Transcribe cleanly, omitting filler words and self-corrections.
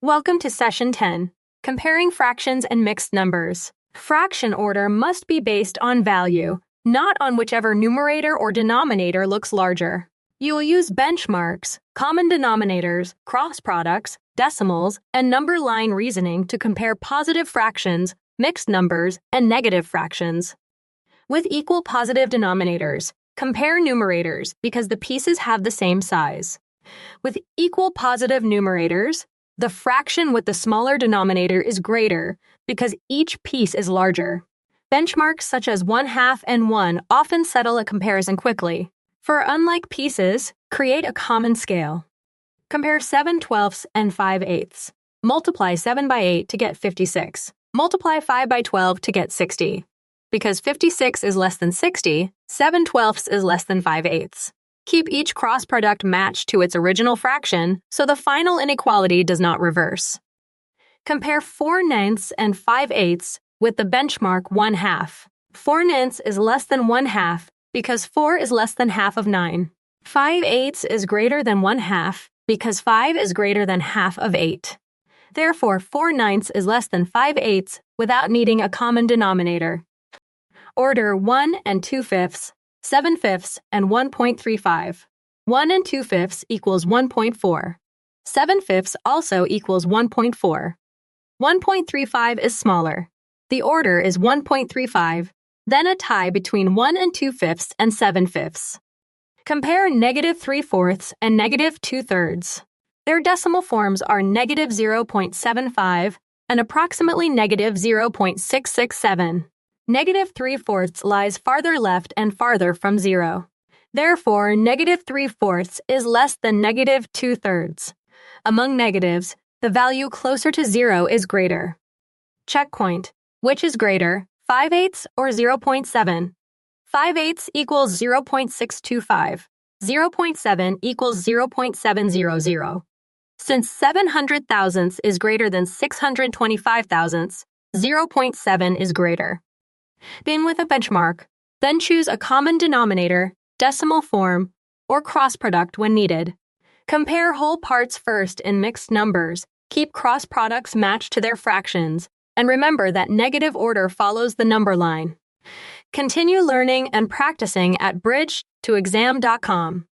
Welcome to Session 10, Comparing Fractions and Mixed Numbers. Fraction order must be based on value, not on whichever numerator or denominator looks larger. You will use benchmarks, common denominators, cross products, decimals, and number line reasoning to compare positive fractions, mixed numbers, and negative fractions. With equal positive denominators, compare numerators because the pieces have the same size. With equal positive numerators, the fraction with the smaller denominator is greater because each piece is larger. Benchmarks such as 1/2 and 1 often settle a comparison quickly. For unlike pieces, create a common scale. Compare 7/12 and 5/8. Multiply 7 by 8 to get 56. Multiply 5 by 12 to get 60. Because 56 is less than 60, 7/12 is less than 5/8. Keep each cross product matched to its original fraction so the final inequality does not reverse. Compare 4/9 and 5/8 with the benchmark 1/2. 4/9 is less than 1/2 because 4 is less than half of 9. 5/8 is greater than 1/2 because 5 is greater than half of 8. Therefore, 4/9 is less than 5/8 without needing a common denominator. Order 1 and 2/5, 7/5, and 1.35. 1 and 2/5 equals 1.4. 7/5 also equals 1.4. 1.35 is smaller. The order is 1.35, then a tie between 1 and 2/5 and 7/5. Compare -3/4 and -2/3. Their decimal forms are -0.75 and approximately -0.667. -3/4 lies farther left and farther from 0. Therefore, -3/4 is less than -2/3. Among negatives, the value closer to 0 is greater. Checkpoint. Which is greater, 5/8 or 0.7? 5/8 equals 0.625. 0.7 equals 0.700. Since 700 thousandths is greater than 625 thousandths, 0.7 is greater. Begin with a benchmark, then choose a common denominator, decimal form, or cross product when needed. Compare whole parts first in mixed numbers, keep cross products matched to their fractions, and remember that negative order follows the number line. Continue learning and practicing at bridge2exam.com.